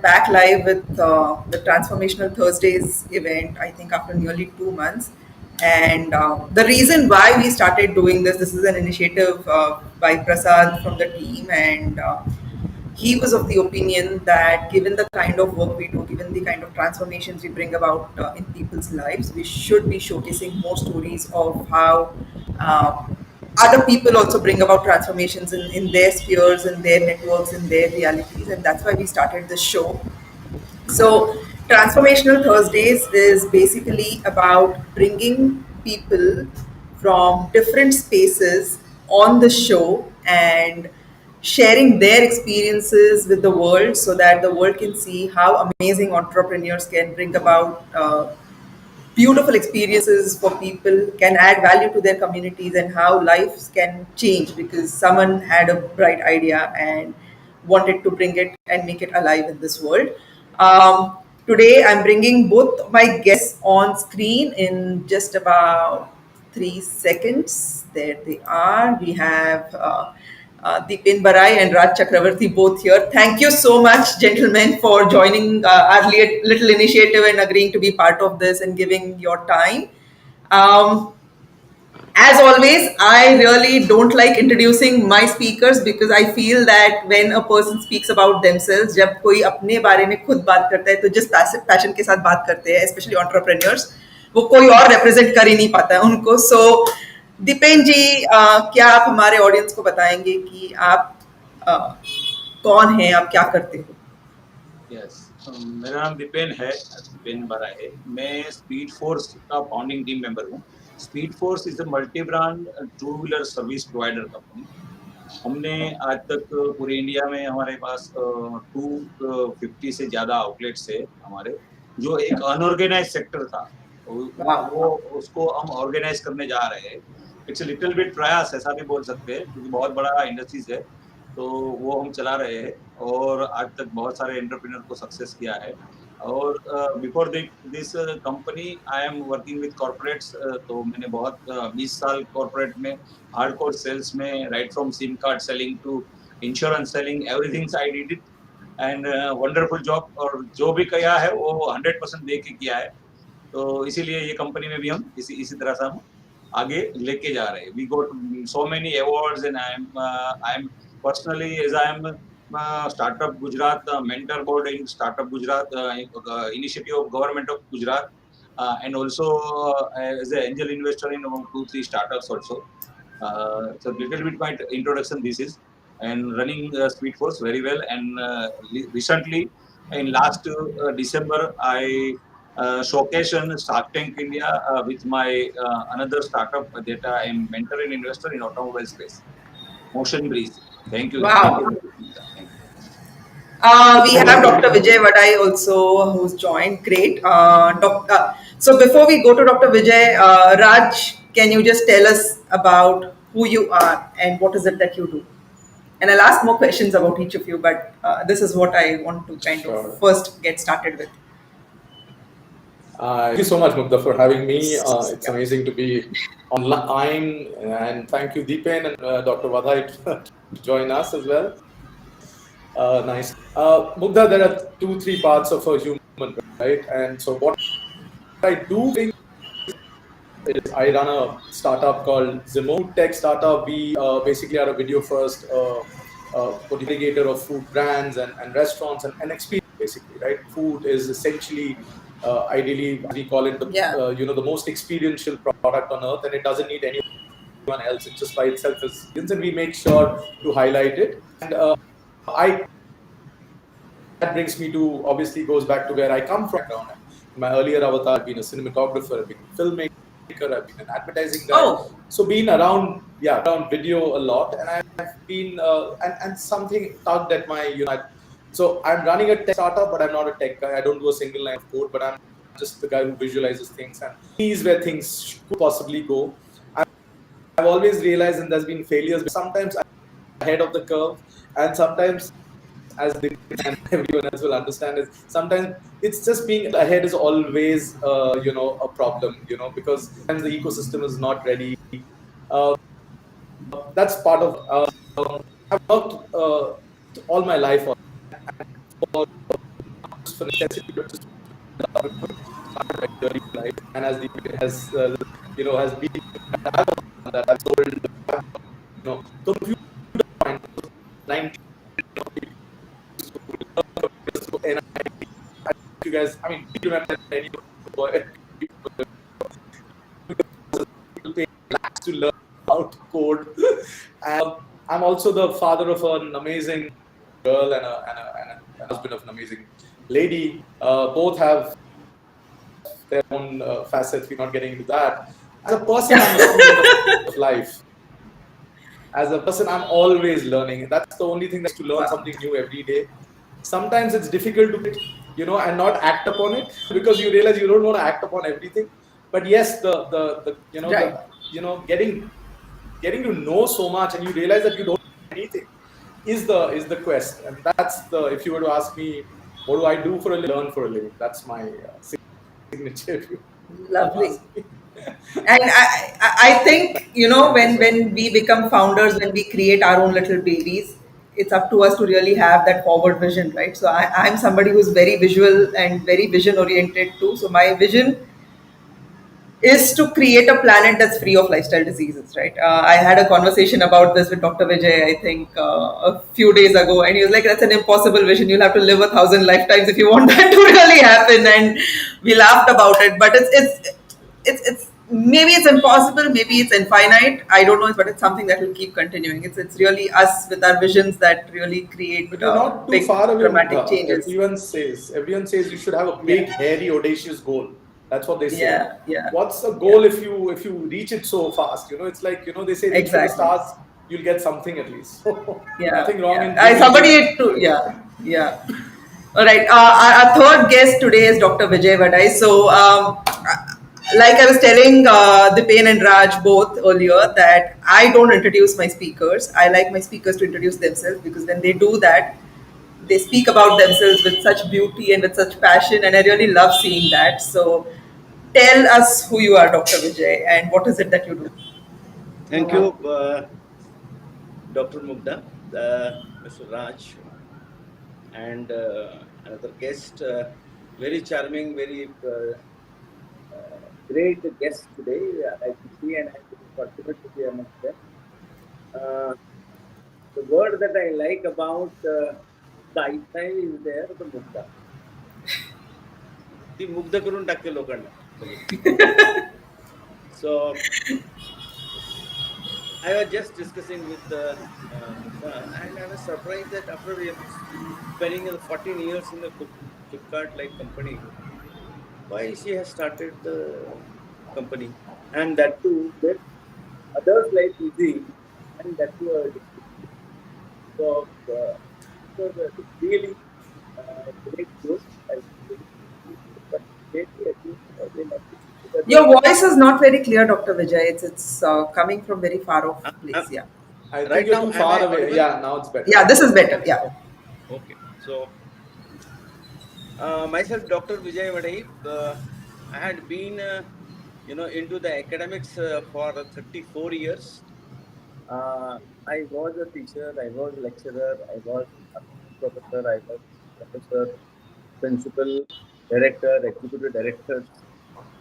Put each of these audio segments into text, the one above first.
back live with the Transformational Thursdays event, I think after nearly 2 months. And the reason why we started doing this is an initiative by Prasad from the team. And he was of the opinion that given the kind of work we do, given the kind of transformations we bring about in people's lives, we should be showcasing more stories of how uh, other people also bring about transformations in their spheres, in their networks, in their realities. And that's why we started this show. So, Transformational Thursdays is basically about bringing people from different spaces on the show and sharing their experiences with the world so that the world can see how amazing entrepreneurs can bring about beautiful experiences for people, can add value to their communities, and how lives can change because someone had a bright idea and wanted to bring it and make it alive in this world. Today I'm bringing both my guests on screen in just about 3 seconds. There they are. We have Deepin Barai and Raj Chakravarti both here. Thank you so much, gentlemen, for joining our little initiative and agreeing to be part of this and giving your time. Um, as always, I really don't like introducing my speakers because I feel that when a person speaks about themselves, जब कोई अपने बारे में खुद बात करता है तो जिस पैशन के साथ बात करते हैं, especially entrepreneurs, वो कोई और represent कर ही नहीं पाता है उनको. So, दीपेन जी, क्या आप हमारे audience को बताएंगे कि आप कौन हैं, आप क्या करते हो? यस मेरा नाम दीपेन बरा है. मैं स्पीड फोर्स का फाउंडिंग टीम मेंबर हूँ. Speed force is a multi brand two wheeler service provider company. हमने आज तक पूरे इंडिया में हमारे पास 250 से ज़्यादा आउटलेट्स है हमारे, जो एक अनऑर्गेनाइज सेक्टर था वो उसको हम ऑर्गेनाइज करने जा रहे हैं. इट्स लिटिल बिट प्रयास ऐसा भी बोल सकते हैं क्योंकि बहुत बड़ा इंडस्ट्रीज है, तो वो हम चला रहे हैं और आज तक बहुत सारे एंटरप्रेन्योर को सक्सेस किया है. और before this company I am working with corporates. तो मैंने बहुत 20 साल कॉर्पोरेट में हार्डकोर सेल्स में, right from SIM card selling to insurance selling, everything I did it and wonderful job. और जो भी किया है वो 100% दे के किया है. तो इसीलिए ये कंपनी में भी हम इसी तरह से हम आगे लेके जा रहे हैं. We got so many awards and I am personally, as I am Startup Gujarat mentor board in Startup Gujarat initiative of government of Gujarat, and also as an angel investor in 2-3 startups also. So little bit my introduction this is, and running Speed Force very well. And recently in last December I showcased on Shark Tank India with my another startup that I am mentor and investor in automobile space, Motion Breeze. Thank you. Wow. Thank you. We have Dr. Vijay Vadai also who's joined. Great. So before we go to Dr. Vijay, Raj, can you just tell us about who you are and what is it that you do? And I'll ask more questions about each of you, but this is what I want to kind of first get started with. Thank you so much, Mugdha, for having me. It's amazing to be online, and thank you, Deepen and Dr. Vadai, to join us as well. Nice. Mugdha, there are 2-3 parts of a human, right? And so what I do is I run a startup called Zimo Tech Startup. We basically are a video first aggregator of food brands and restaurants and experience, basically, right? Food is essentially ideally we call it the the most experiential product on earth, and it doesn't need anyone else. It just by itself is, and we make sure to highlight it. And that brings me to, obviously goes back to where I come from. My earlier avatar, I've been a cinematographer, I've been a filmmaker, I've been an advertising guy. So been around video a lot, and I've been and something tugged at my So I'm running a tech startup, but I'm not a tech guy. I don't do a single line of code, but I'm just the guy who visualizes things and sees where things could possibly go. I've always realized, and there's been failures, but sometimes I'm ahead of the curve, and sometimes, as and everyone else will understand, is sometimes it's just being ahead is always a problem, because sometimes the ecosystem is not ready. That's part of I've worked all my life on for necessity, but just started my journey in life. And as the has has been that I've sold computer science 90 and you guys, I mean, do you remember any people pay lakhs to learn how to code? I'm also the father of an amazing girl and a husband of an amazing lady. Both have their own facets. We're not getting into that. As a person, I'm a student of life. As a person, I'm always learning. That's the only thing, that's to learn something new every day. Sometimes it's difficult to get, and not act upon it because you realize you don't want to act upon everything. But yes, Right. getting to know so much, and you realize that you don't know anything is the quest. And that's the, if you were to ask me, what do I do for a living? Learn for a living. That's my signature. If you want to Lovely. ask me. And I think, Thank you so much. when we become founders, when we create our own little babies, it's up to us to really have that forward vision, right? So I'm somebody who's very visual and very vision oriented too. So my vision is to create a planet that's free of lifestyle diseases, right? I had a conversation about this with Dr. Vijay, I think, a few days ago, and he was like, "That's an impossible vision. You'll have to live 1,000 lifetimes if you want that to really happen." And we laughed about it, but it's maybe it's impossible, maybe it's infinite. I don't know, but it's something that will keep continuing. It's really us with our visions that really create But you're not too big far away, dramatic Mugdha. changes. Everyone says you should have a Yeah, big, hairy, audacious goal. That's what they say. yeah, yeah, What's a yeah. goal if you reach it so fast? It's like, they say reach for the Exactly. stars, you'll get something at least. So Yeah, nothing wrong yeah. in I dreaming big. somebody to yeah, yeah. All right. Our third guest today is Dr. Vijay Vadai. So, like I was telling Dipen and Raj both earlier, that I don't introduce my speakers. I like my speakers to introduce themselves, because when they do that, they speak about themselves with such beauty and with such passion, and I really love seeing that. So, tell us who you are, Dr. Vijay, and what is it that you do. Thank you, Dr. Mugdha, Mr. Raj, and another guest. Very charming, very great guest today. I can see and I'm very fortunate to be amongst them. Uh, the word that I like about the Aitai is there, the Mugdha. ती मुग्ध करून टाकते लोकांना सगळी. So I was just discussing with Mugdha, and I was surprised that after spending 14 years in the Flipkart-like company, why she has started the company, and that too with others life easy, and that too so it's really great growth. I really but lately I think they might be because Your voice is not very clear, Dr. Vijay. It's coming from very far off place. Yeah. I think right you're now too am far I away. audible? Yeah, now it's better. Yeah, this is better. Yeah. Okay, so myself, Dr. Vijay Vadai, I had been into the academics for 34 years. I was a teacher, I was a lecturer, I was assistant professor, I was professor, principal, director, executive directors.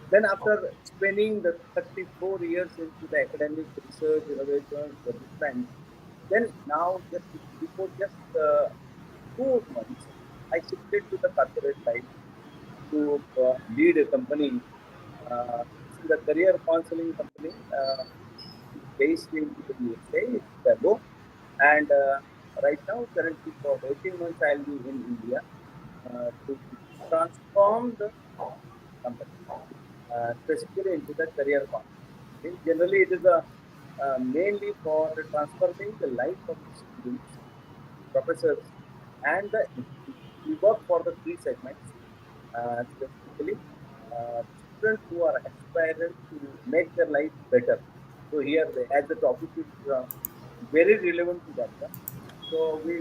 Then after spending the 34 years into the academic research, innovations, development, then now just before just 2 months, I shifted to the corporate life to lead a company. This is a career counseling company based in the USA, Chicago. And right now, currently for 18 months, I'll be in India to transform the company, specifically into the career counseling. Generally, it is mainly for transforming the life of the students, professors, and the institutes. We work for the three segments, specifically students who are aspirant to make their life better. So here, as the topic is very relevant to that one. So we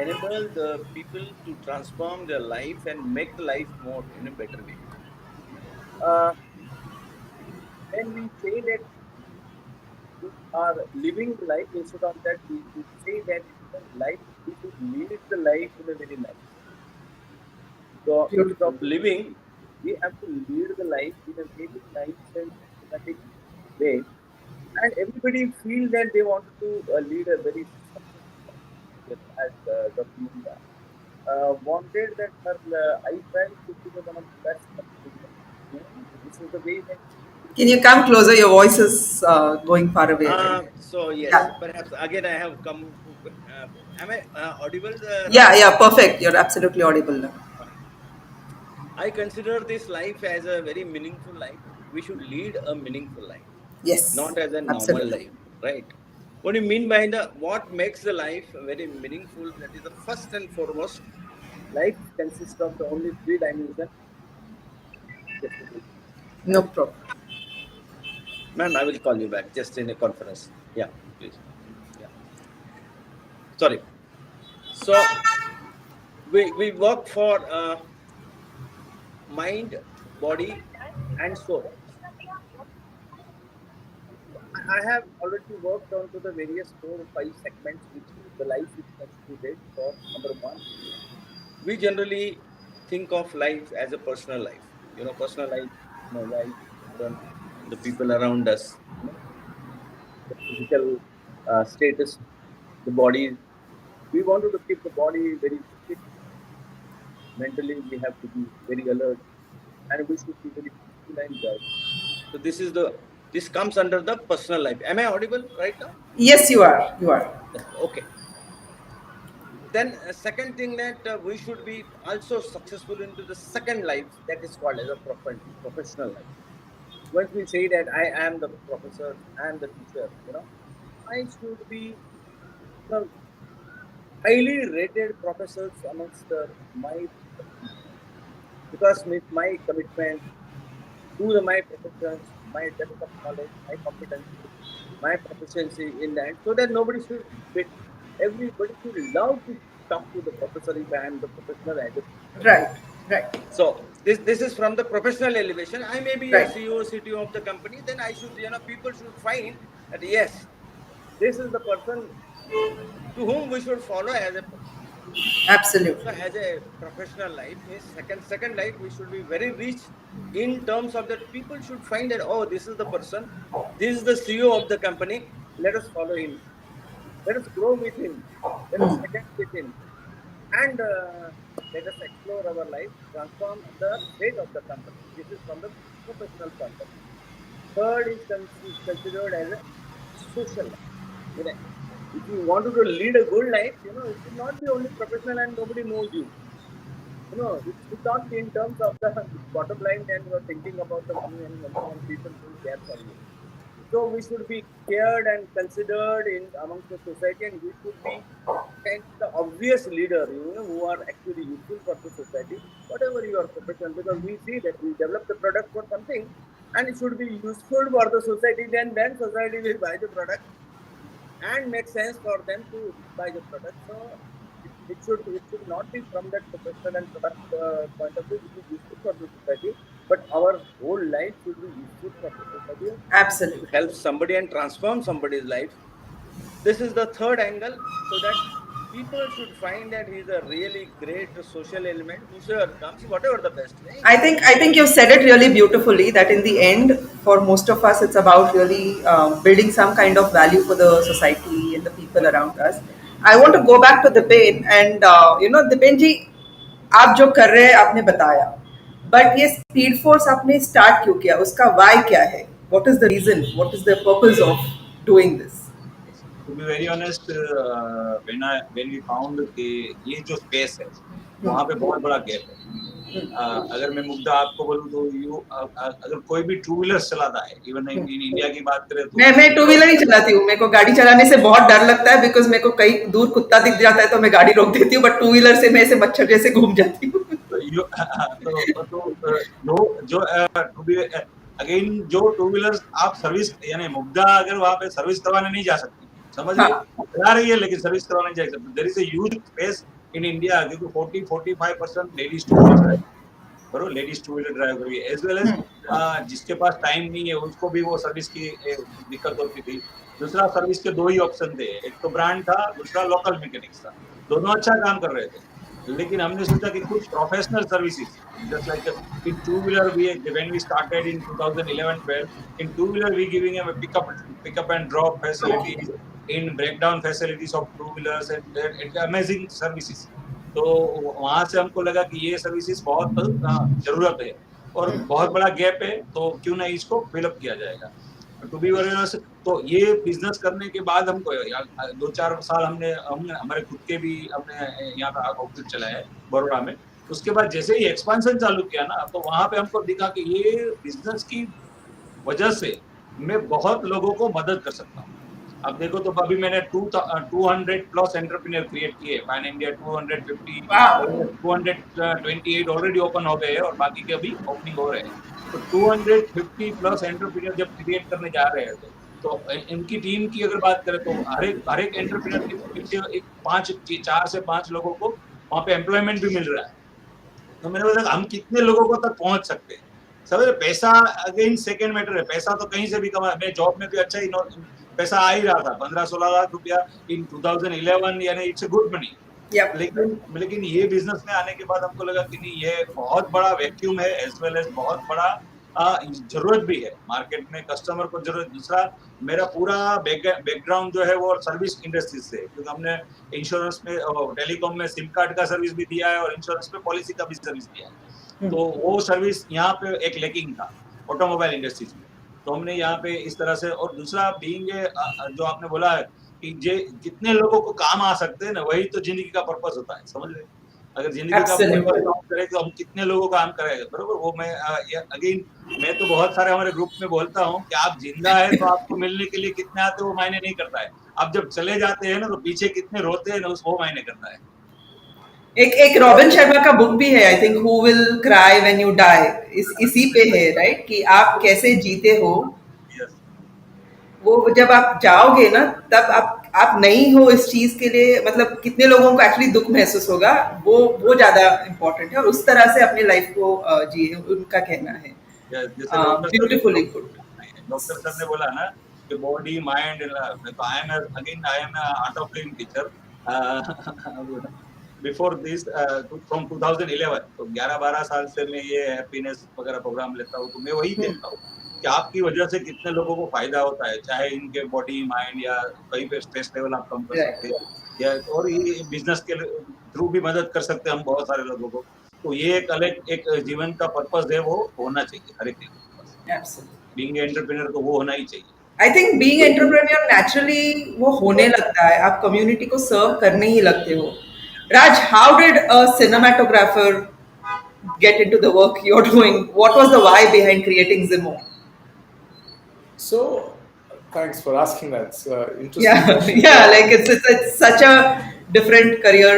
enable the people to transform their life and make the life more in a better way. Uh, when we say that we are living the life, instead of that, we say that it is a life, we should live the life in a very nice way. So instead Beautiful. of living, we have to lead the life in a very nice and systematic way. And everybody feel that they wanted to lead a very successful life. Yes, as Dr. Munda wanted that her eyesight should be the one of the best companies. You know, this is the way that Can you come closer? Your voice is going far away, I think. so yes, Yeah. perhaps again I have come. Am I audible right Yeah, now? yeah, perfect. You're absolutely audible now. Fine. I consider this life as a very meaningful life. We should lead a meaningful life, Yes, not as a normal absolutely. life, right? What do you mean by the what makes the life very meaningful? That is the first and foremost. Life consists of the only three dimensions. Just a minute. No problem. Ma'am, I will call you back just in a conference. Yeah, please. Yeah, sorry. So we work for mind, body, and soul. I have already worked on to the various 4 or 5 segments which the life is constituted for. Number one, we generally think of life as a personal life. You know, personal life, my wife, children, the people around us. You know, the physical status, the body. We wanted to keep the body very fit. Mentally, we have to be very alert, and we should be very peaceful and joyful. So this comes under the personal life. Am I audible right now? Yes, you are. You are. Okay. Then second thing that we should be also successful into the second life that is called as a professional life. Once we say that I am the professor, I am the teacher, you know, I should be the highly rated professors amongst my because with my commitment to my professions, my depth of knowledge, my competency, my proficiency in that, so that nobody should quit. Everybody should love to talk to the professor if I am the professional as a professor. Right, right, So this is from the professional elevation. I may be a right. CEO, CTO of the company. Then I should, you know, people should find that yes, this is the person to whom we should follow as a person. So Absolutely. as a professional life means second life we should be very rich in terms of that people should find that oh this is the person, this is the CEO of the company. Let us follow him. Let us grow with him. Let us connect with him, and let us explore our life, transform the fate of the company. This is from the professional point of view. Third is considered as a social life. You know, if you want to lead a good life, you know, it should not be only professional and nobody knows you. You know, it should not be in terms of the bottom line and you are thinking about the money and money and people don't care for you. So we should be cared and considered in amongst the society, and we should be kind of the obvious leader, you know, who are actually useful for the society, whatever your profession. Because we see that we develop the product for something, and it should be useful for the society. Then society will buy the product and make sense for them to buy the product. So it should not be from that professional and product point of view, which is useful for the society, but our whole life should be useful for the society to Absolutely. help somebody and transform somebody's life. This is the third angle, so that people should find that he is a really great social element, whosoever comes, whatever the best way. I think you've said it really beautifully that in the end, for most of us, it's about really building some kind of value for the society and the people around us. I want to go back to Dipen and Dipen जी आप जो कर रहे हैं आपने बताया but ये speed force आपने start क्यों किया उसका वाई क्या है what is the reason what is the purpose of doing this to be very honest when we found कि ये जो स्पेस है वहाँ पे बहुत बड़ा गैप है। अगर मैं मुग्धा आपको बोलूँ तो अगर कोई भी टू व्हीलर चलाता है इवन इन इंडिया की बात करें तो मैं टू व्हीलर ही चलाती हूँ मेरे को गाड़ी चलाने से बहुत डर लगता है बिकॉज मेरे को कहीं दूर कुत्ता दिख जाता है तो मैं गाड़ी रोक देती हूँ बट टू व्हीलर से मैं ऐसे मच्छर जैसे घूम जाती हूँ जो टू बी अगेन जो टू व्हीलर आप सर्विस यानी मुग्धा अगर वहाँ पे सर्विस करवाने नहीं जा सकती समझ रही चला रही है लेकिन सर्विस करवाने नहीं जा सकती there is a huge space in India क्योंकि 40-45% लेडीज टू व्हीलर ड्राइव करो लेडीज टू व्हीलर ड्राइव करो एज वेल एज जिसके पास टाइम नहीं है उसको भी वो सर्विस की दिक्कत होती थी। दूसरा सर्विस के दो ही ऑप्शन थे एक तो ब्रांड था दूसरा लोकल मैकेनिक्स था दोनों अच्छा काम कर रहे थे लेकिन हमने सोचा कि कुछ professional services, just like in two-wheeler, when we started in 2011-12, in two-wheeler we giving them a pick up and drop facilities, in breakdown facilities of two-wheelers, and amazing services. तो वहां से हमको लगा कि ये सर्विसेज बहुत जरूरत है और बहुत बड़ा गैप है, तो क्यों नहीं इसको फिलअप किया जाएगा। टू बी ऑनेस्ट, तो ये बिजनेस करने के बाद हमको 2-4 साल हमने हमारे खुद के भी हमने यहाँ पे ऑफिस चलाया है बड़ोड़ा में। उसके बाद जैसे ही एक्सपांशन चालू किया ना, तो वहां पे हमको दिखा कि ये बिजनेस की वजह से मैं बहुत लोगों को मदद कर सकता हूँ। अब देखो तो अभी मैंने 200 प्लस एंटरप्रेन्योर क्रिएट किए पैन इंडिया, 250 Wow. और 228 ऑलरेडी ओपन हो गए हैं और बाकी के अभी ओपनिंग हो रहे हैं। तो 250 प्लस एंटरप्रेन्योर जब क्रिएट करने जा रहे हैं, तो इनकी टीम की अगर बात करें तो हर एक एंटरप्रेन्योर के पीछे एक 4 से 5 लोगों को वहाँ पे एम्प्लॉयमेंट भी मिल रहा है। तो मैंने बोला हम कितने लोगों को तक पहुंच सकते हैं। समझ, पैसा अगेन सेकेंड मैटर है, पैसा तो कहीं से भी कमा, मैं जॉब में भी अच्छा ही पैसा आ ही रहा था, 15-16 लाख रुपया इन 2011, यानी इट्स गुड मनी। Yep. लेकिन ये बिजनेस में आने के बाद हमको लगा कि नहीं, ये बहुत बड़ा वैक्यूम है, एज वेल एज बहुत बड़ा जरूरत भी है मार्केट में, कस्टमर को जरूरत। दूसरा, मेरा पूरा बैकग्राउंड जो है वो सर्विस इंडस्ट्री से, क्योंकि हमने इंश्योरेंस में, टेलीकॉम में सिम कार्ड का सर्विस भी दिया है और इंश्योरेंस में पॉलिसी का भी सर्विस दिया है। तो वो सर्विस यहाँ पे एक लैकिंग था ऑटोमोबाइल इंडस्ट्रीज में, तो हमने यहाँ पे इस तरह से। और दूसरा बीइंग जो आपने बोला है कि जितने लोगों को काम आ सकते हैं ना, वही तो जिंदगी का पर्पस होता है, समझ रहे। अगर जिंदगी का पर्पस काम करे तो हम कितने लोगों का काम करेंगे, बरोबर। वो मैं अगेन, मैं तो बहुत सारे हमारे ग्रुप में बोलता हूँ कि आप जिंदा है तो आपको मिलने के लिए कितने आते हैं वो मायने नहीं करता है, आप जब चले जाते हैं ना तो पीछे कितने रोते हैं ना, वो मायने करता है। एक रॉबिन शर्मा का बुक भी है, I think, who will cry when you die, इसी पे है, राइट, कि आप कैसे जीते हो। Yes. वो जब आप जाओगे ना, तब आप नहीं हो इस चीज के लिए, मतलब कितने लोगों को एक्चुअली दुख महसूस होगा, वो ज्यादा इम्पोर्टेंट है, और उस तरह से अपनी लाइफ को जिए, उनका कहना है। जैसे ब्यूटीफुली गुड। डॉक्टर सर ने बोला ना कि बॉडी माइंड, तो I am art of living teacher before this from 2011। तो 11-12 साल से मैं ये हैप्पीनेस वगैरह प्रोग्राम लेता हूँ, तो मैं वही देखता हूँ कि आपकी वजह से कितने लोगों को फायदा होता है, चाहे इनके बॉडी माइंड या कहीं पे स्ट्रेस लेवल आप कम कर सकते हैं, या और ये बिजनेस के थ्रू भी मदद कर सकते हैं हम बहुत सारे लोगों को। तो ये एक अलग एक जीवन का पर्पस है, वो होना चाहिए हर एक के पास। बीइंग एंटरप्रेन्योर तो वो होना ही चाहिए। I think being entrepreneur naturally वो होने लगता है, आप कम्युनिटी को सर्व करने ही लगते हो। Raj, how did a cinematographer get into the work you're doing? What was the why behind creating Zimo? So, thanks for asking that. It's interesting. Yeah, like it's such a different career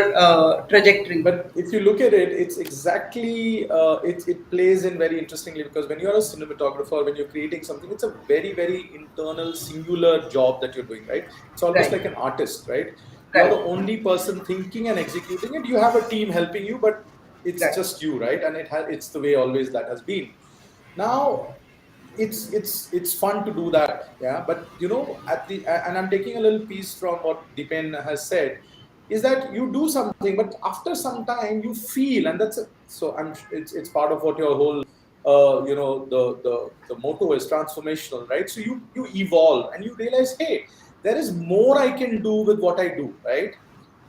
trajectory. But if you look at it, it's exactly it plays in very interestingly, because when you're a cinematographer, when you're creating something, it's a very, very internal, singular job that you're doing, right? It's almost like an artist, right? You're the only person thinking and executing it. You have a team helping you, but it's just you, right? And it's the way always that has been. Now, it's fun to do that, yeah. But you know, and I'm taking a little piece from what Dipen has said, is that you do something, but after some time you feel, and it's part of what your whole you know, the motto is transformational, right? So you evolve and you realize, hey, there is more I can do with what I do, right?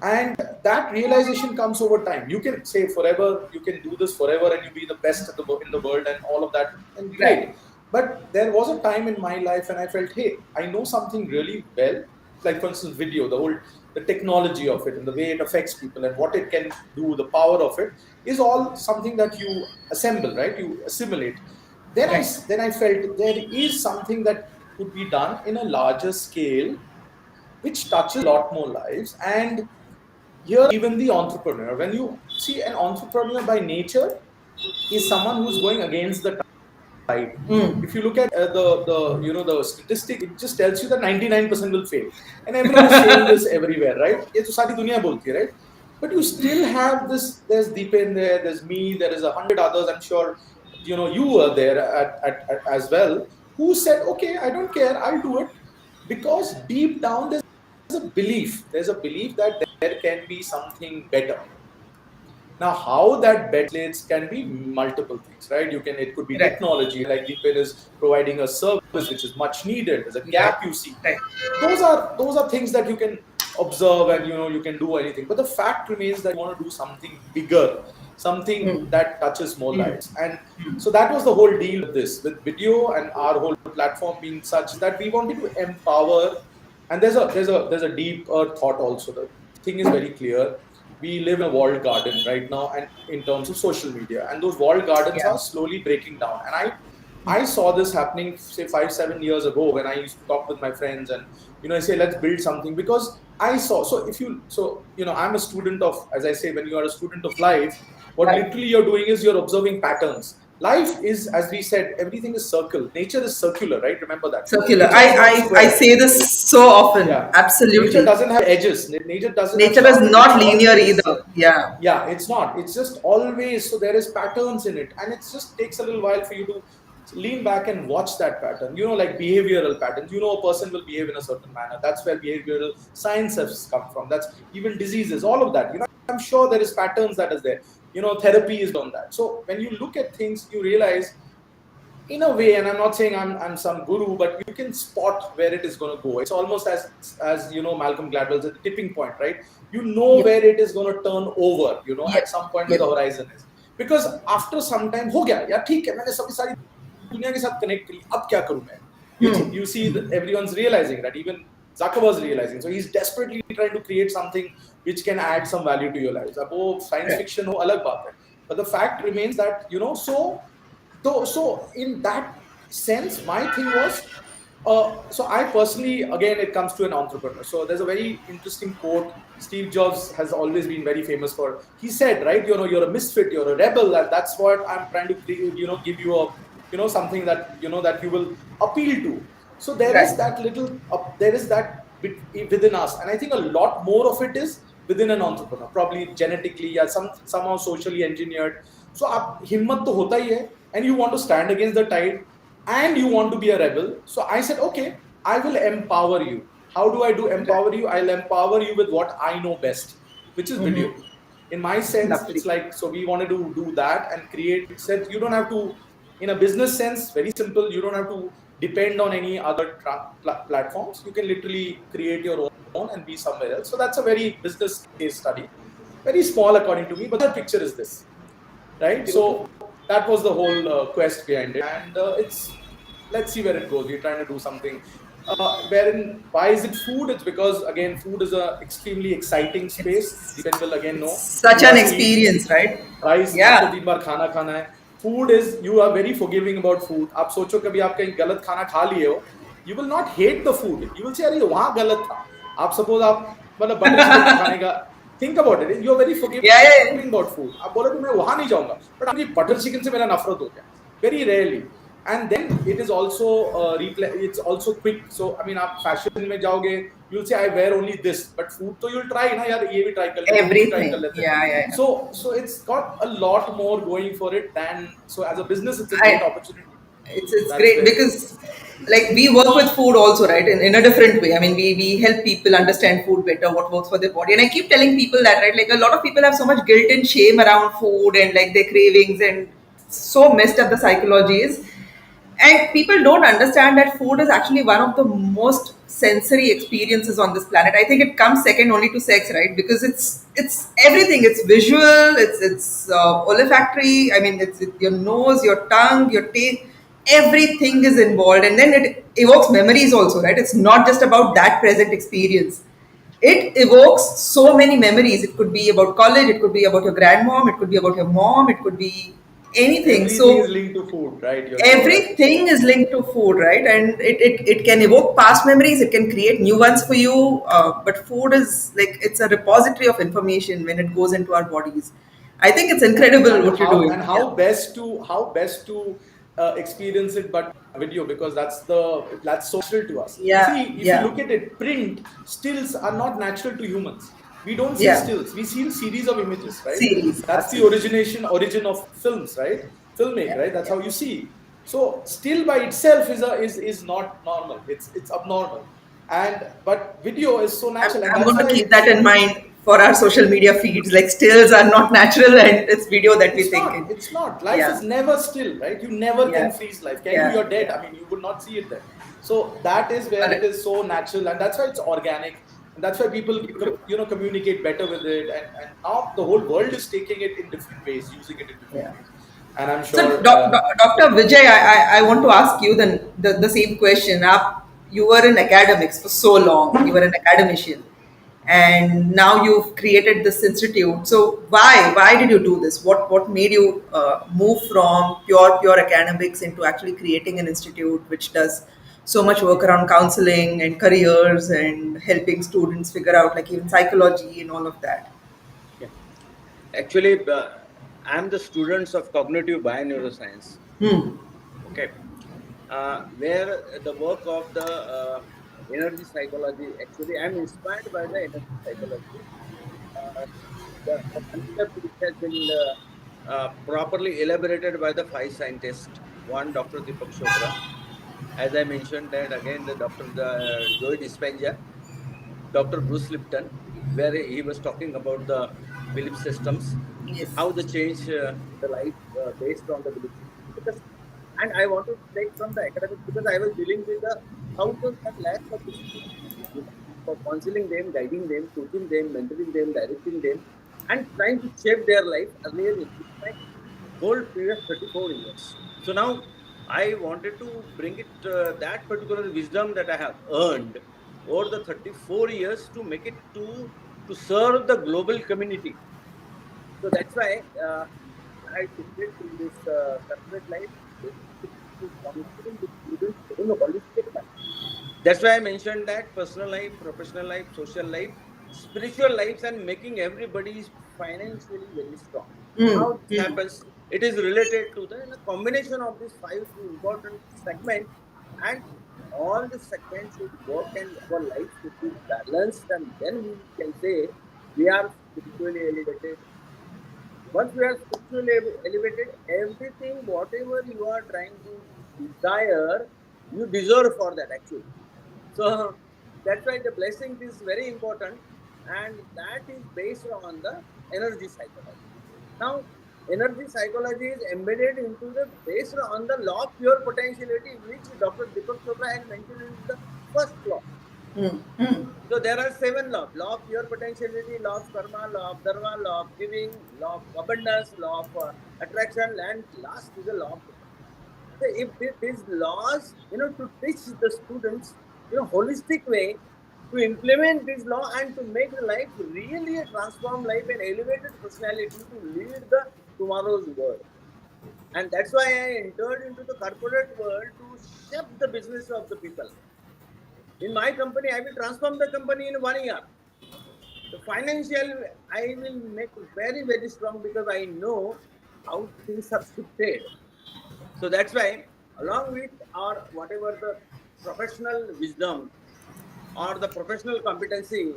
And that realization comes over time. You can say forever, you can do this forever, and you be the best in the world and all of that, and great. But there was a time in my life when I felt, hey, I know something really well. Like, for instance, video, the technology of it and the way it affects people and what it can do, the power of it is all something that you assemble, right? You assimilate. Then I felt there is something that could be done in a larger scale, which touches a lot more lives. And here, even the entrepreneur, when you see an entrepreneur by nature is someone who's going against the tide. If you look at the statistic, it just tells you that 99% will fail, and everyone is saying this everywhere, right? It's सारी दुनिया बोलती है, right? But you still have this. There's Deepen there. There's me. There is 100 others. I'm sure, you know, you were there at as well. Who said, okay, I don't care. I'll do it, because deep down there's a belief. There's a belief that there can be something better. Now, how that bed slates can be multiple things, right? It could be Right. technology, like Deepan is providing a service which is much needed. There's a gap you see. Right. Those are things that you can observe, and you can do anything. But the fact remains that you want to do something bigger, something that touches more lives. And so that was the whole deal with this, with video and our whole platform being such that we wanted to empower. And there's a deep thought also. The thing is very clear. We live in a walled garden right now, and in terms of social media, and those walled gardens Yeah. are slowly breaking down. And I saw this happening, say 5-7 years ago, when I used to talk with my friends, and I say, let's build something, because I saw. I'm a student of, as I say, when you are a student of life, what Right. literally you're doing is you're observing patterns. Life is, as we said, everything is circle. Nature is circular, right? Remember that. Circular. Nature is not I square. say this so often. Yeah. Absolutely. Nature doesn't have edges. Nature doesn't have Nature is sharp not edges. linear Always. either. Yeah. Yeah, it's not. It's just always, so there is patterns in it, and it just takes a little while for you to lean back and watch that pattern. Like behavioral patterns. A person will behave in a certain manner. That's where behavioral science has come from. That's even diseases, all of that. I'm sure there is patterns that is there. Therapy is on that. So when you look at things, you realize, in a way, and I'm not saying I'm some guru, but you can spot where it is going to go. It's almost as Malcolm Gladwell said, the tipping point, right? Where it is going to turn over, at some point where the horizon is. Because after some time, हो गया यार, ठीक है, मैंने सभी सारी दुनिया के साथ connect करी, अब क्या करूं मैं? You see that everyone's realizing that, even Zuckerberg's realizing. So he's desperately trying to create something which can add some value to your lives. अब वो science fiction हो, अलग बात है. But the fact remains that, so in that sense, my thing was, so I personally, again, it comes to an entrepreneur. So there's a very interesting quote Steve Jobs has always been very famous for. He said, right, you're a misfit, you're a rebel, and that's what I'm trying to, give you a, something that, that you will appeal to. So there is that little, there is that bit within us. And I think a lot more of it is within an entrepreneur, probably genetically, yeah, somehow socially engineered. So himmat to hota hi hai, and you want to stand against the tide, and you want to be a rebel. So I said, okay, I will empower you. How do I empower you? I'll empower you with what I know best, which is video. In my sense, it's like, so we wanted to do that and create, said you don't have to, in a business sense, very simple, you don't have to depend on any other platforms. You can literally create your own and be somewhere else. So that's a very business case study. Very small according to me, but the picture is this, right? So that was the whole quest behind it. And let's see where it goes. We're trying to do something. Why is it food? It's because, again, food is a extremely exciting space. Deepan will again know. Such an experience, right? Rice, Yeah. तीन बार खाना है. Food is, you are very forgiving about food. आप सोचो कभी आप कहीं गलत खाना खा लिए हो, you will not hate the food. You will say, अरे वहाँ गलत था. आप suppose आप मतलब butter chicken खाने का, think about it. You are very forgiving about food. आप बोले तो मैं वहाँ नहीं जाऊँगा. But अभी butter chicken से मेरा नफरत हो गया. Very rarely. And then it is also it's also quick. So I mean, आप fashion में जाओगे, you'll say I wear only this, but food तो you'll try ना यार, ये भी try कर लेते, Everything. Yeah. So it's got a lot more going for it than, so as a business, it's a great opportunity. It's great because, like, we work with food also, right? In a different way. I mean, we help people understand food better, what works for their body. And I keep telling people that, right? Like, a lot of people have so much guilt and shame around food and like their cravings, and so messed up the psychology is. And people don't understand that food is actually one of the most sensory experiences on this planet. I think it comes second only to sex, right? Because it's everything. It's visual. It's olfactory. I mean, it's your nose, your tongue, your taste. Everything is involved, and then it evokes memories also, right? It's not just about that present experience. It evokes so many memories. It could be about college. It could be about your grandmom. It could be about your mom. It could be anything. Everything is linked to food, right? Everything is linked to food, right? And it can evoke past memories, it can create new ones for you, but food is like, it's a repository of information when it goes into our bodies. I think it's incredible what you're doing. And how best to experience it but video, because that's so natural to us. Yeah, See, if you look at it, print stills are not natural to humans. We don't see stills. We see series of images, right? That's the origin of films, right? Filmmaking, right? That's how you see. So still by itself is not normal. It's abnormal. But video is so natural. I'm going to keep that in mind for our social media feeds. Like stills are not natural, and it's video that we It's think. not. It's not. Life Yeah. is never still, right? You never Yeah. can freeze life. Can you? Yeah. You're dead. Yeah. I mean, you would not see it then. So that is where it Correct. is so natural, and that's why it's organic, and that's why people, communicate better with it, and now the whole world is taking it in different ways, using it in different Yeah. ways, and I'm So, sure. Dr. Vijay, I want to ask you the same question. You were in academics for so long, you were an academician, and now you've created this institute. So, why did you do this? What made you move from pure academics into actually creating an institute which does so much work around counseling and careers and helping students figure out like even psychology and all of that? Yeah. Actually, I'm the students of cognitive bioneuroscience. Hmm. Okay, where the work of the energy psychology. Actually, I'm inspired by the energy psychology. Uh, the concept which has been properly elaborated by the five scientists. One, Dr. Deepak Chopra. As I mentioned, that again the Dr. Joy Dispenza, Dr. Bruce Lipton, where he was talking about the belief systems, Yes. how they change the life based on the belief system. Because, and I want to take from the academics because I was dealing with the thousands and lakhs of students, for counseling them, guiding them, coaching them, mentoring them, directing them, and trying to shape their life earlier in my whole previous 34 years. So now I wanted to bring it that particular wisdom that I have earned over the 34 years to make it to serve the global community. So that's why I shifted to this corporate life, to counseling the students in a holistic manner. That's why I mentioned that personal life, professional life, social life, spiritual lives, and making everybody financially very strong. Hmm. How this happens? It is related to the combination of these five important segments, and all the segments should work, and our life should be balanced, and then we can say we are spiritually elevated. Once we are spiritually elevated, everything, whatever you are trying to desire, you deserve for that actually. So that's why the blessing is very important, and that is based on the energy psychology. Now, energy psychology is embedded into the based on the law of pure potentiality, which Dr. Deepak Chopra had mentioned in the first law. Hmm. Hmm. So there are seven laws: law of pure potentiality, law of karma, law of dharma, law of giving, law of abundance, law of attraction, and last is the law of dharma. So if these laws, to teach the students, holistic way to implement this law and to make the life really a transformed life and elevated personality to lead the tomorrow's world. And that's why I entered into the corporate world to shape the business of the people. In my company, I will transform the company in 1 year. The financial, I will make very, very strong because I know how things are shifted. So that's why, along with our whatever the professional wisdom or the professional competency,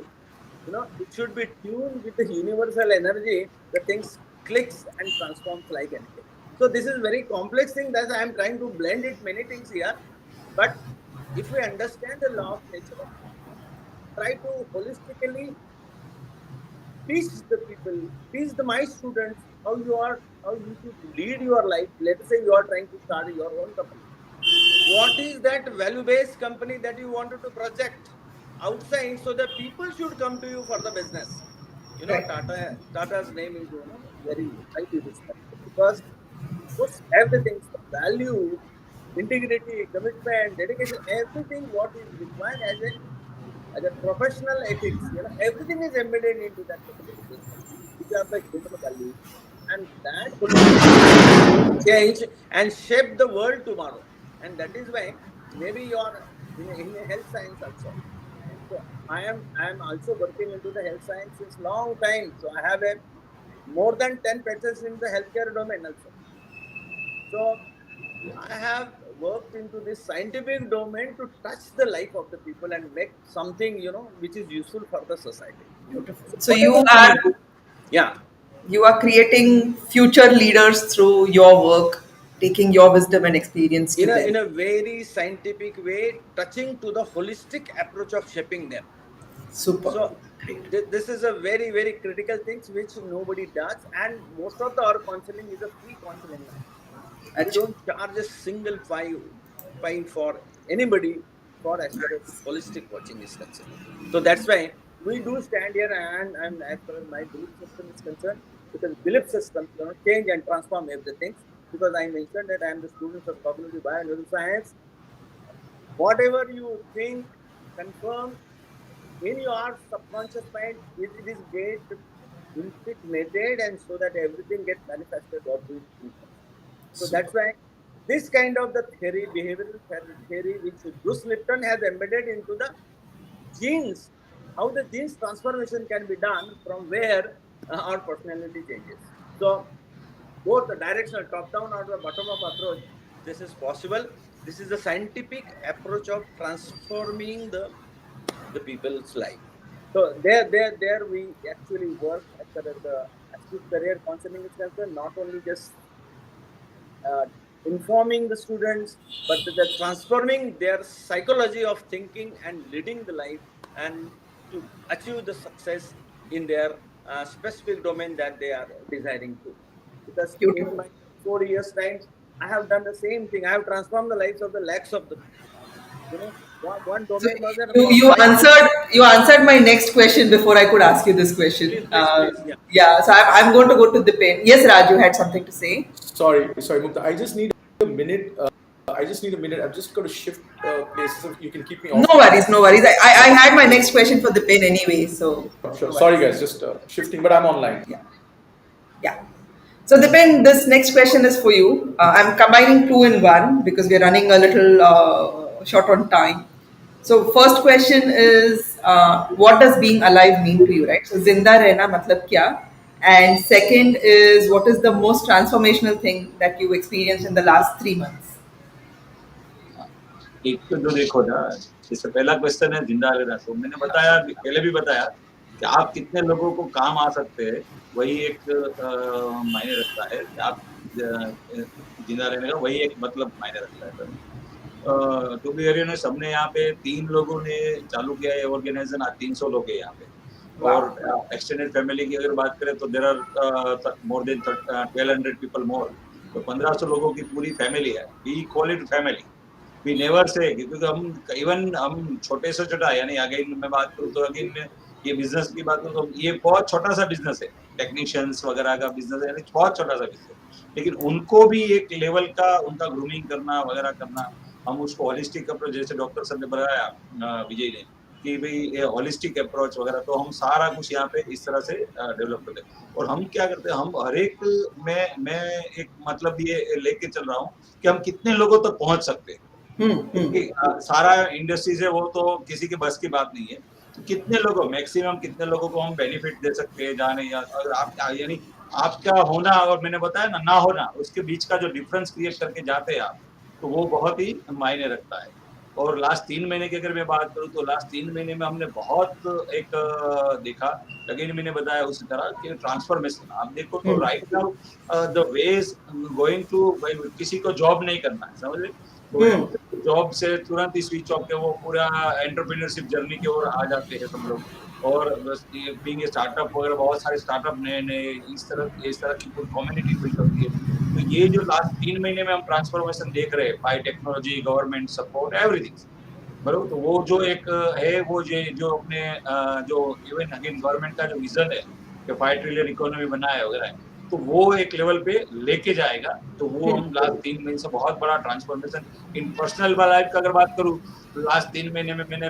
it should be tuned with the universal energy. The things clicks and transforms like anything. So this is very complex thing that I am trying to blend it many things here. But if we understand the law of nature, try to holistically teach the people, teach my students how you should lead your life. Let's say you are trying to start your own company. What is that value-based company that you wanted to project outside so that people should come to you for the business? Right. Tata's name is very highly respected because puts everything, value, integrity, commitment, dedication, everything what is required as a professional ethics, everything is embedded into that particular business. These are the human values, and that holistic change and shape the world tomorrow. And that is why maybe you are in a health science also. So I am also working into the health science since long time. So I have a more than 10 patents in the healthcare domain also. So I have worked into this scientific domain to touch the life of the people and make something, which is useful for the society. Beautiful. So So whatever we do, yeah, you are creating future leaders through your work, taking your wisdom and experience to in them. a very scientific way, touching to the holistic approach of shaping them. Super. So This is a very, very critical thing which nobody does, and most of our counseling is a free counseling now. We अच्छा. don't charge a single fine for anybody for as far as holistic coaching is concerned. So that's why we do stand here, and as far as my belief system is concerned, because belief system, change and transform everything. Because I mentioned that I am the student of cognitive biology science. Whatever you think, confirm in your subconscious mind, it is get impregnated, and so that everything gets manifested or do things. So that's why this kind of the theory, behavioral theory, which Bruce Lipton has embedded into the genes, how the genes transformation can be done from where our personality changes. So both the directional top-down or the bottom-up approach, this is possible. This is the scientific approach of transforming the people's life. So there we actually work as far as the acute career counseling is concerned, not only just uh, informing the students, but the transforming their psychology of thinking and leading the life, and to achieve the success in their specific domain that they are desiring to. Because in Beautiful. my 4 years time, I have done the same thing. I have transformed the lives of the lakhs of the people. One So domain was there you, about you 5 answered you answered my next question before I could ask you this question. please, yeah. Yeah, so I'm going to go to Dipen. Yes, Raj, you had something to say. Sorry, Mugdha. I just need a minute. I just need a minute. I've just got to shift places. You can keep me No offline. worries, no worries. I had my next question for Dipen anyway, so Sure. no Sorry, worries. guys. Just shifting, but I'm online. Yeah, yeah. So Dipen, this next question is for you. I'm combining two in one because we're running a little short on time. So first question is, what does being alive mean to you, right? So zinda rehna matlab kya? And second is, what is the most transformational thing that you experienced in the last 3 months? एक तो जो देखो ना, जैसे पहला question है जिंदा रहना, तो मैंने बताया, पहले भी बताया कि आप कितने लोगों को काम आ सकते हैं, वही एक मायने रखता है कि आप जिंदा रहने का वही एक मतलब मायने रखता है sir. To be very honest, हमने यहाँ पे 3 लोगों ने चालू किया है ऑर्गेनाइजेशन, आज 300 लोग हैं यहाँ पे। और एक्सटेंडेड फैमिली की अगर बात करें तो there are more than 1200 people more, तो 1500 लोगों की पूरी फैमिली है। We call it family, we never say, क्योंकि हम इवन हम छोटे से छोटा, यानी अगेन मैं बात करूँ तो अगेन ये बिजनेस की बात करूँ तो ये बहुत छोटा सा बिजनेस है, टेक्नीशियंस वगैरह का बिजनेस है, यानी बहुत छोटा सा बिजनेस, लेकिन उनको भी एक लेवल का उनका ग्रूमिंग करना वगैरह करना, हम उसको होलिस्टिक अप्रोच, जैसे डॉक्टर सर ने बताया विजय ने कि भाई होलिस्टिक अप्रोच वगैरह, तो हम सारा कुछ यहाँ पे इस तरह से डेवलप करते हैं। और हम क्या करते हैं, हम हर एक मैं एक मतलब ये लेके चल रहा हूँ कि हम कितने लोगों तक पहुंच सकते हैं, क्योंकि सारा इंडस्ट्रीज है वो तो किसी के बस की बात नहीं है, तो कितने लोगों, मैक्सिमम कितने लोगों को हम बेनिफिट दे सकते हैं जाने, या अगर आप यानी आपका होना और मैंने बताया ना होना, उसके बीच का जो डिफरेंस क्रिएट करके जाते हैं आप, तो वो बहुत ही मायने रखता है। और लास्ट 3 महीने की अगर मैं बात करूँ तो लास्ट 3 महीने में हमने बहुत एक देखा, अगेन मैंने बताया उसी तरह कि ट्रांसफॉर्मेशन आप देखो तो right now the ways going to, किसी को जॉब नहीं करना है, समझ रहे, तो जॉब से तुरंत ही स्विच ऑफ के वो पूरा एंटरप्रेन्योरशिप जर्नी की ओर आ जाते हैं सब लोग। और बस बीइंग स्टार्टअप वगैरह, बहुत सारे स्टार्टअप नए इस तरह की पूरी कम्युनिटी बिल्ड होती है। तो ये जो लास्ट 3 महीने में हम ट्रांसफॉर्मेशन देख रहे हैं, bye technology, government support, everything, बरोबर। तो वो जो एक है, वो जो अपने जो इवन अगेन गवर्नमेंट का जो विजन है कि 5 ट्रिलियन इकोनॉमी बनाए वगैरह है, तो वो एक लेवल पे लेके जाएगा। तो वो हम लास्ट 3 महीने से बहुत बड़ा ट्रांसफॉर्मेशन इन पर्सनल लाइफ का अगर बात करूँ, लास्ट 3 महीने में मैंने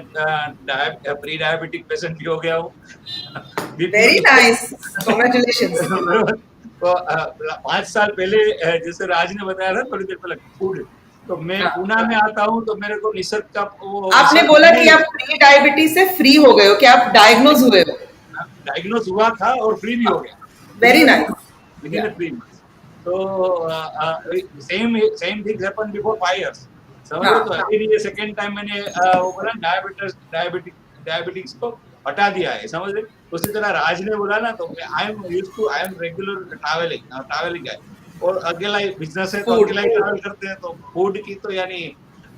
प्री डायबिटिक पेशेंट भी हो गया हूँ। Very nice. Congratulations. तो 5 साल पहले जैसे राज ने बताया था थोड़ी देर पहले फूड, तो मैं पूना में आता हूँ तो मेरे को निसर्ग का वो आपने बोला कि आप प्री डायबिटीज से फ्री हो गए हो, कि आप डायग्नोज हुए हो? डायग्नोज हुआ था और फ्री भी हो गया। Very nice. Within 3 months। तो same thing happened before 5 years, समझ रहे हो। तो अभी ये सेकंड टाइम मैंने वो बोला डायबिटिक्स को हटा दिया है, समझ रहे। उसी तरह राज ने बोला ना, तो आई एम रेगुलर ट्रैवलिंग गाय, और अकेला बिजनेस है तो अकेला ही ट्रैवल करते हैं। तो फूड की तो यानी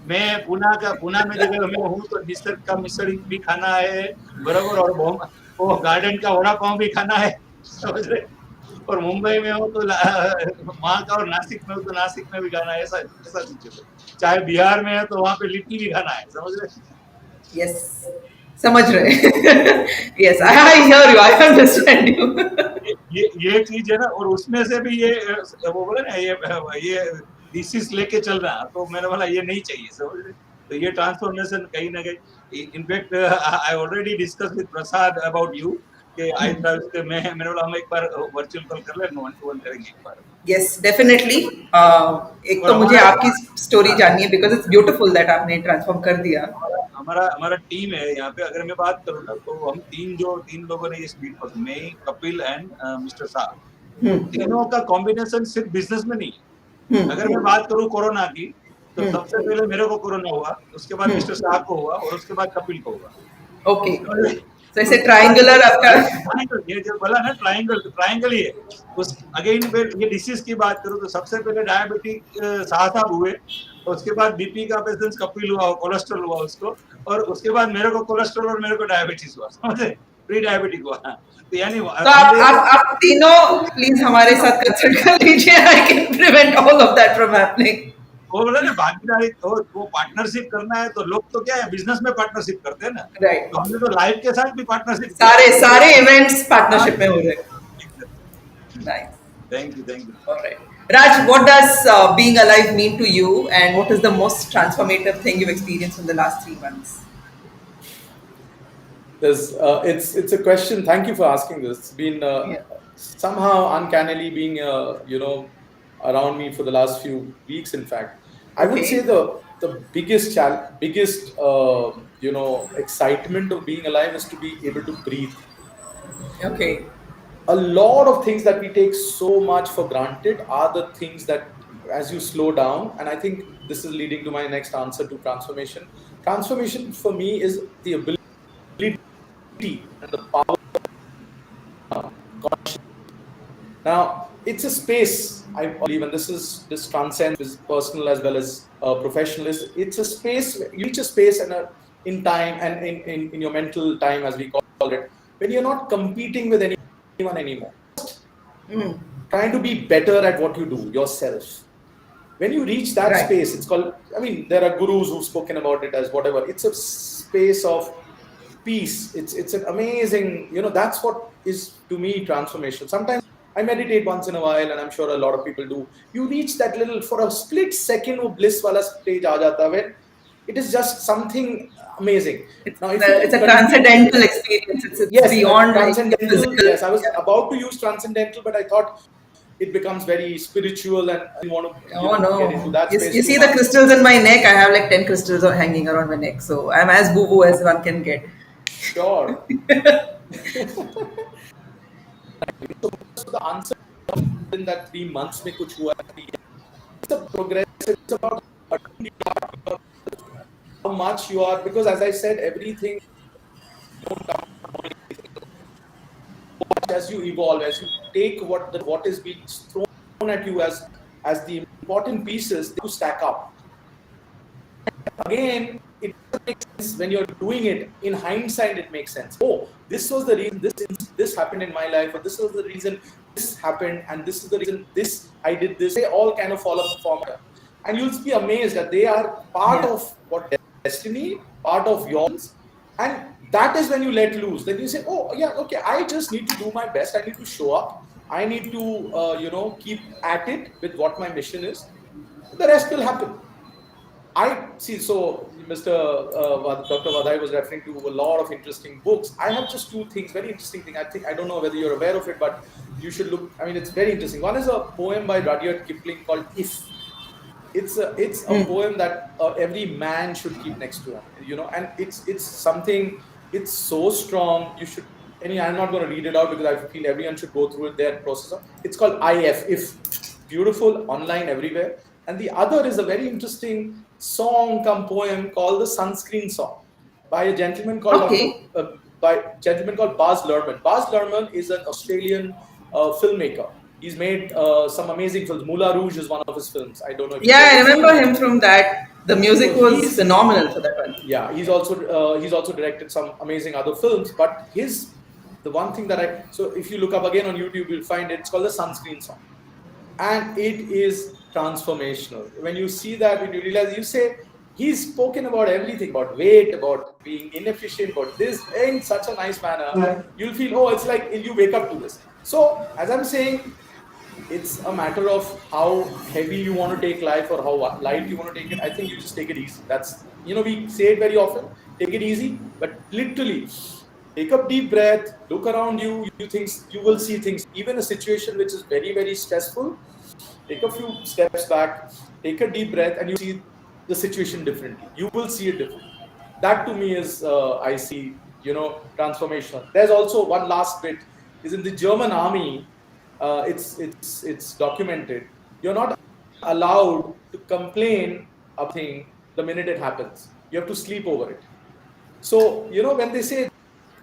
मैं पूना में जगह मैं हूँ तो निसर्ग का मिसरी भी खाना है बराबर, और वो गार्डन का वड़ा पाव भी खाना है, समझ रहे, और मुंबई में हो तो वहाँ का, और नासिक में हो तो नासिक में भी खाना है, ऐसा ऐसा सिचुएशन, चाहे बिहार में है तो वहाँ पे लिट्टी भी खाना है, समझ रहे। Yes. समझ रहे Yes, I hear you. I understand you. ये चीज है ना, और उसमें से भी ये वो बोले ना, ये डिसीज लेके चल रहा, तो मैंने बोला ये नहीं चाहिए, समझ रहे। तो ये ट्रांसफॉर्मेशन कहीं ना कहीं, in fact I already discuss with Prasad about you, कि आई मैंने बोला हम एक बार वर्चुअल कॉल कर ले, 1-to-1 करेंगे एक बार। Yes, definitely. एक और तो मुझे हमारा आपकी स्टोरी जाननी है बिकॉज इट्स ब्यूटीफुल दैट आपने ट्रांसफॉर्म कर दिया. हमारा हमारा टीम है यहाँ पे, अगर मैं बात करूँ ना, तो हम तीन लोगों ने ये स्पीड पर, मैं, कपिल एंड मिस्टर शाह, तीनों का कॉम्बिनेशन सिर्फ बिजनेस में नहीं है। अगर मैं बात करूँ कोरोना की, तो सबसे पहले मेरे को कोरोना हुआ, उसके बाद मिस्टर शाह को हुआ, और उसके बाद कपिल को हुआ. ओके, तो ऐसे ट्रायंगुलर आपका. ये जो बोला ना ट्रायंगल ही है. उस अगेन ये डिसीज की बात करूँ तो सबसे पहले डायबिटिक शाह साहब हुए, उसके बाद बीपी का पेशेंट कपिल हुआ, कोलेस्ट्रॉल हुआ उसको, और उसके बाद मेरे को कोलेस्ट्रॉल और मेरे को डायबिटीज हुआ, समझे, प्री डायबिटिक हुआ. तो यानी तो आप तीनों प्लीज हमारे साथ कंसल्ट कर लीजिए. I can prevent all of that from happening. वो बोला ना भागीदारी, वो पार्टनरशिप करना है, तो लोग तो क्या है, बिजनेस में पार्टनरशिप करते हैं ना, राइट. तो हमने तो लाइफ के साथ भी पार्टनरशिप, सारे इवेंट्स पार्टनरशिप में हो रहे हैं. Nice. Thank you. Alright. Raj, what does being alive mean to you, and what is the most transformative thing you've experienced in the last 3 months? It's a question. Thank you for asking this. It's been Yeah. somehow uncannily being around me for the last few weeks. In fact, I would Okay. say the biggest excitement of being alive is to be able to breathe. Okay. A lot of things that we take so much for granted are the things that, as you slow down, and I think this is leading to my next answer to transformation. Transformation for me is the ability and the power of consciousness. Now, it's a space, I believe, and this transcends, is personal as well as professional. It's a space, you reach a space in time and in your mental time, as we call it, when you're not competing with anyone anymore. Trying to be better at what you do yourself. When you reach that Right. space, it's called, I mean, there are gurus who've spoken about it as whatever. It's a space of peace. It's an amazing, that's what is to me transformation. Sometimes I meditate once in a while, and I'm sure a lot of people do. You reach that little, for a split second, wo bliss wala stage aa jata, when it is just something amazing. It's a transcendental experience. It's Yes, beyond transcendental. physical. Yes, I was about to use transcendental, but I thought it becomes very spiritual, and I want to get into that space. You see the crystals in my neck. I have like 10 crystals hanging around my neck, so I'm as boo-boo as one can get. Sure. So the answer in that 3 months mein kuch hua nahi hai. It's a progress. It's about how much you are, because as I said, everything don't come as you evolve, as you take what is being thrown at you as the important pieces to stack up. Again, it makes sense when you're doing it. In hindsight, it makes sense. Oh, this was the reason this happened in my life, or this was the reason this happened, and this is the reason I did this. They all kind of fall up formula, and you'll be amazed that they are part of what destiny, part of yours, and that is when you let loose. Then you say, oh yeah, okay, I just need to do my best. I need to show up. I need to keep at it with what my mission is. The rest will happen. I see. So Mr. Dr. Vadai was referring to a lot of interesting books. I have just 2 things, very interesting thing. I don't know whether you're aware of it, but you should look. I mean, it's very interesting. One is a poem by Rudyard Kipling called "If." It's a poem that every man should keep next to him, and it's something. It's so strong. You should. I'm not going to read it out because I feel everyone should go through it. Their process. It's called "If." Beautiful, online everywhere. And the other is a very interesting song come poem called the Sunscreen Song by a gentleman called Baz Luhrmann. Baz Luhrmann is an Australian filmmaker. He's made some amazing films. Moulin Rouge is one of his films. I don't know if I remember him from that. The music was phenomenal for that one. Yeah, he's also directed some amazing other films, but his the one thing that so if you look up again on YouTube, you'll find it's called the Sunscreen song. And it is transformational. When you see that, when you realize, you say, he's spoken about everything, about weight, about being inefficient, about this, in such a nice manner. You'll feel, oh, it's like you wake up to this. So, as I'm saying, it's a matter of how heavy you want to take life or how light you want to take it. I think you just take it easy. That's, we say it very often, take it easy, but literally, take a deep breath, look around you, you will see things, even a situation which is very, very stressful, take a few steps back, take a deep breath, and you see the situation differently. You will see it differently. That to me is, I see, transformational. There's also one last bit, is in the German army, it's documented. You're not allowed to complain a thing the minute it happens. You have to sleep over it. So, when they say,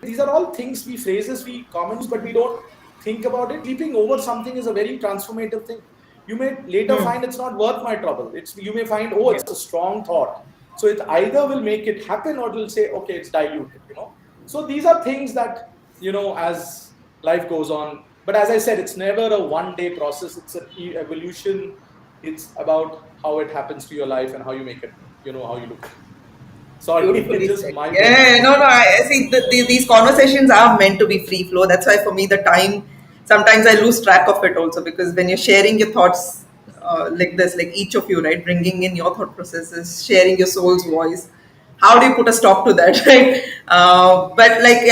these are all things, phrases we common use, but we don't think about it. Sleeping over something is a very transformative thing. You may later find it's not worth my trouble. You may find, oh, it's a strong thought. So it either will make it happen or it will say, okay, it's diluted, So these are things that, as life goes on. But as I said, it's never a one-day process. It's an evolution. It's about how it happens to your life and how you make it, how you look. Sorry, just my no. I see these conversations are meant to be free flow. That's why for me the time, sometimes I lose track of it also, because when you're sharing your thoughts like this, like each of you, right, bringing in your thought processes, sharing your soul's voice, how do you put a stop to that, right? But like,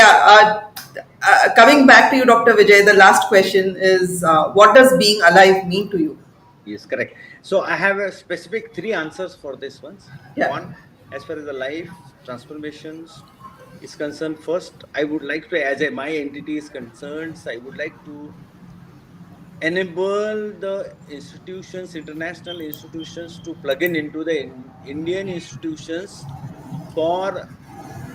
coming back to you, Dr. Vijay, the last question is, what does being alive mean to you? Yes, correct. So I have a specific three answers for this ones. Yeah. One, as far as the life transformations is concerned, first I would like to, as my entity is concerned, I would like to enable the institutions, international institutions, to plug into the Indian institutions for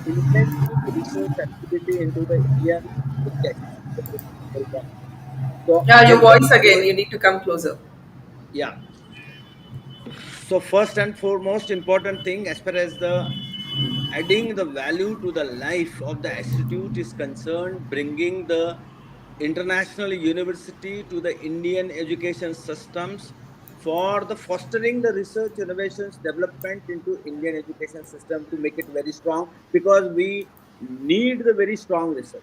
implementing research activity into the Indian education system. Number one. So Yeah, your again, voice again. You need to come closer. yeah. So first and foremost important thing, as far as the adding the value to the life of the institute is concerned, bringing the international university to the Indian education systems for the fostering the research innovations development into Indian education system to make it very strong, because we need the very strong research.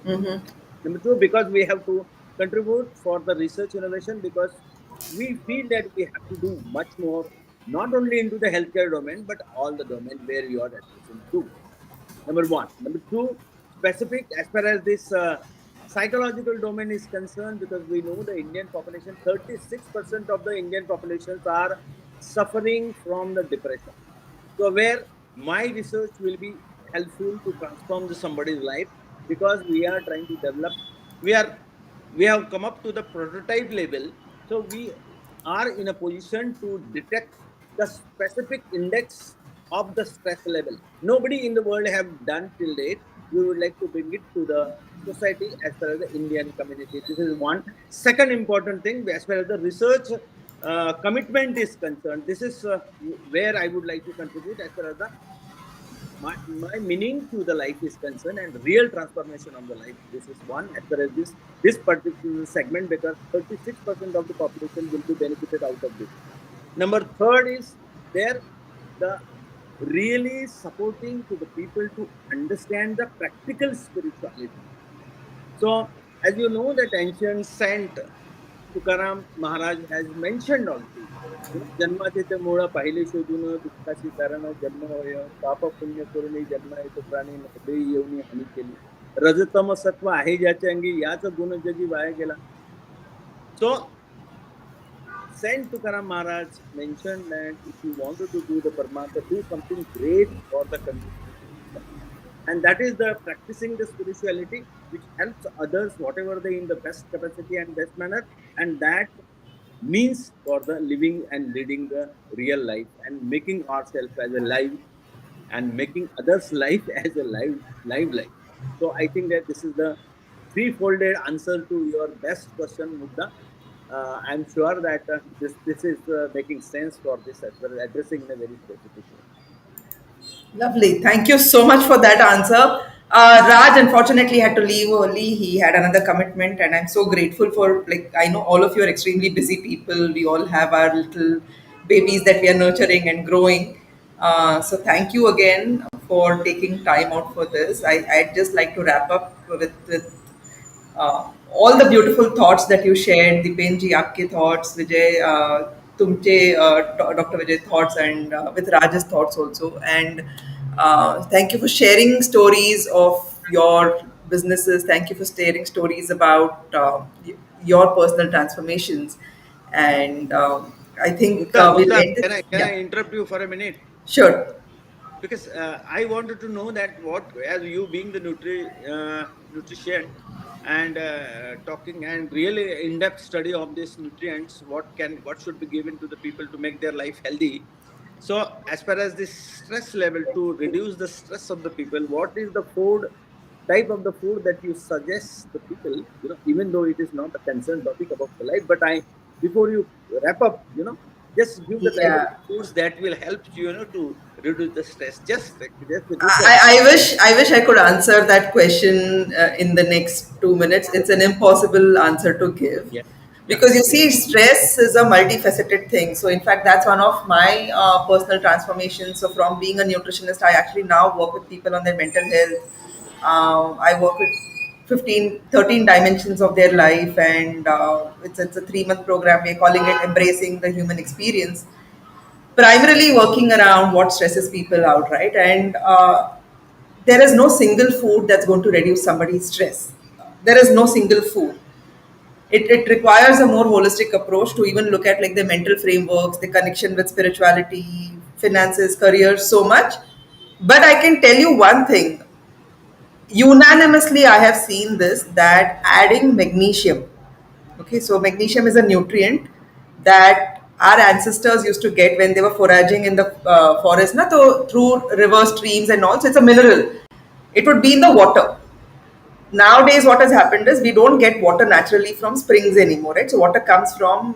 Number two, because we have to contribute for the research innovation, because we feel that we have to do much more, not only into the healthcare domain, but all the domain where you are addressing to. Number one. Number two, specific as far as this psychological domain is concerned, because we know the Indian population, 36% of the Indian populations are suffering from the depression. So where my research will be helpful to transform somebody's life, because we are trying to develop, we have come up to the prototype level. So we are in a position to detect the specific index of the stress level. Nobody in the world have done till date. We would like to bring it to the society as far as the Indian community. This is one. Second important thing, as far as the research commitment is concerned, this is where I would like to contribute as far as the my meaning to the life is concerned and real transformation of the life. This is one as far as this particular segment, because 36% of the population will be benefited out of this. Number third is there the really supporting to the people to understand the practical spirituality. So as you know that ancient saint Tukaram Maharaj has mentioned also, जन्माचे ते मूळ पाहिले शोधून दुःखाची कारण जन्म होय पाप पुण्य करुणी जन्म येतो प्राणी नकदे येऊनी हानी केली रजतम सत्व आहे ज्याच्या अंगी याच गुण जगी वाया गेला. So Saint Tukaram Maharaj mentioned that if you wanted to do the Paramatma, do something great for the country. And that is the practicing the spirituality which helps others whatever they in the best capacity and best manner, and that means for the living and leading the real life and making ourselves as a life and making others life as a live life. So I think that this is the three-folded answer to your best question, Mugdha. I'm sure that this is making sense for this as well, addressing in a very specific way. Lovely. Thank you so much for that answer. Raj unfortunately had to leave early. He had another commitment, and I'm so grateful for, like, I know all of you are extremely busy people. We all have our little babies that we are nurturing and growing. So thank you again for taking time out for this. I'd just like to wrap up all the beautiful thoughts that you shared. Dipen ji, आपके thoughts, Vijay, तुमचे Dr. Vijay thoughts, and with Raj's thoughts also. And thank you for sharing stories of your businesses. Thank you for sharing stories about your personal transformations. And I think Mugdha, we'll Mugdha, end it. can I Yeah, interrupt you for a minute? sure. Because I wanted to know that what, as you being the nutrition and talking and really in-depth study of these nutrients, what should be given to the people to make their life healthy. So, as far as this stress level, to reduce the stress of the people, what is the food type of the food that you suggest the people? Even though it is not a concerned topic about the life, but before you wrap up, just give the type of Yeah. foods that will help you, to reduce the stress. Just a quick one. I wish I could answer that question in the next 2 minutes. It's an impossible answer to give Yeah, yeah, because you see, stress is a multifaceted thing. So, in fact, that's one of my personal transformations. So, from being a nutritionist, I actually now work with people on their mental health. I work with 15, 13 dimensions of their life, and it's a 3 month program. We're calling it Embracing the Human Experience, primarily working around what stresses people out, right? And there is no single food that's going to reduce somebody's stress. There is no single food. It requires a more holistic approach to even look at like the mental frameworks, the connection with spirituality, finances, careers, so much. But I can tell you one thing, unanimously I have seen this, that adding magnesium. Okay, so magnesium is a nutrient that our ancestors used to get when they were foraging in the forest, na, so through river streams and all. So it's a mineral. It would be in the water. Nowadays what has happened is we don't get water naturally from springs anymore, right? So water comes from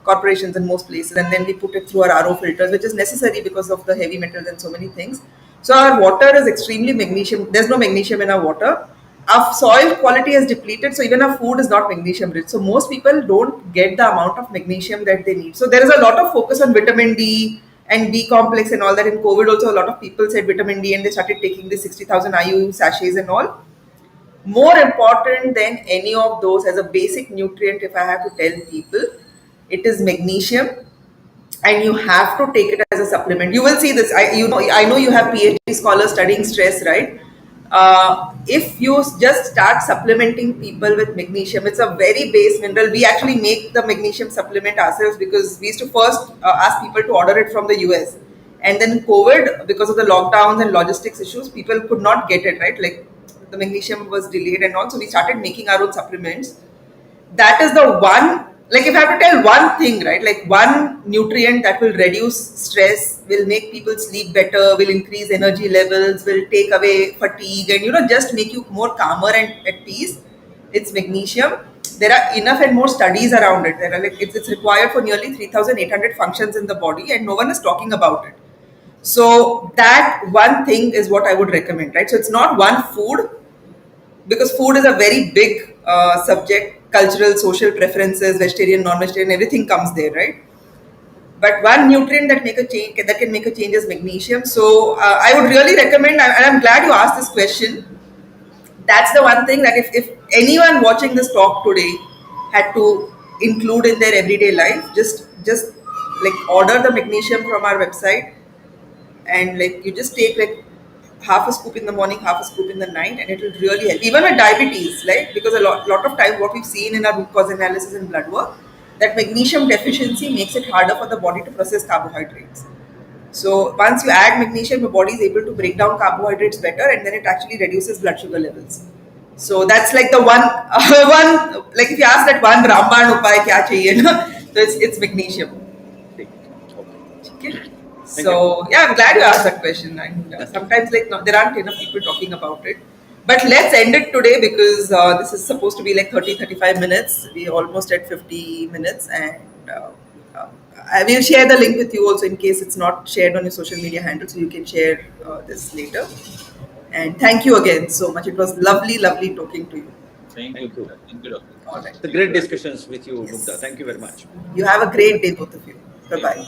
corporations in most places, and then we put it through our RO filters, which is necessary because of the heavy metals and so many things. So our water is extremely magnesium. There's no magnesium in our water. Our soil quality has depleted, so even our food is not magnesium rich. So most people don't get the amount of magnesium that they need. So there is a lot of focus on vitamin D and B complex and all that. In COVID also, a lot of people said vitamin D, and they started taking the 60,000 IU sachets and all. More important than any of those as a basic nutrient, if I have to tell people, it is magnesium, and you have to take it as a supplement. You will see this. I know you have PhD scholars studying stress, right? If you just start supplementing people with magnesium, it's a very base mineral. We actually make the magnesium supplement ourselves because we used to first ask people to order it from the US, and then COVID, because of the lockdowns and logistics issues, people could not get it, right? Like the magnesium was delayed, and also we started making our own supplements. That is the one, like if I have to tell one thing, right, like one nutrient that will reduce stress, will make people sleep better, will increase energy levels, will take away fatigue, and just make you more calmer and at peace, it's magnesium. There are enough and more studies around it. There are like it's required for nearly 3800 functions in the body, and no one is talking about it. So that one thing is what I would recommend, right? So it's not one food, because food is a very big subject. Cultural, social preferences, vegetarian, non-vegetarian, everything comes there, right? But one nutrient that can make a change is magnesium. So I would really recommend, and I'm glad you asked this question. That's the one thing that if anyone watching this talk today had to include in their everyday life, just like order the magnesium from our website, and like you just take like half a scoop in the morning, half a scoop in the night, and it will really help. Even with diabetes, right? Because a lot of time what we've seen in our root cause analysis and blood work, that magnesium deficiency makes it harder for the body to process carbohydrates. So once you add magnesium, your body is able to break down carbohydrates better, and then it actually reduces blood sugar levels. So that's like the one, one, like if you ask that one Ramban upay kya chahiye na, so it's magnesium. Take it. Okay. Okay. Thank you. So yeah, I'm glad you asked that question. And sometimes like no, there aren't enough people talking about it. But let's end it today because this is supposed to be like 30-35 minutes. We're almost at 50 minutes, and uh, I will share the link with you also in case it's not shared on your social media handle, so you can share this later. And thank you again so much. It was lovely, lovely talking to you. Thank you, Mugdha. Thank you, Doctor. All right. It's a great discussions with you, Mugdha. Thank you very much. You have a great day, both of you. Bye bye.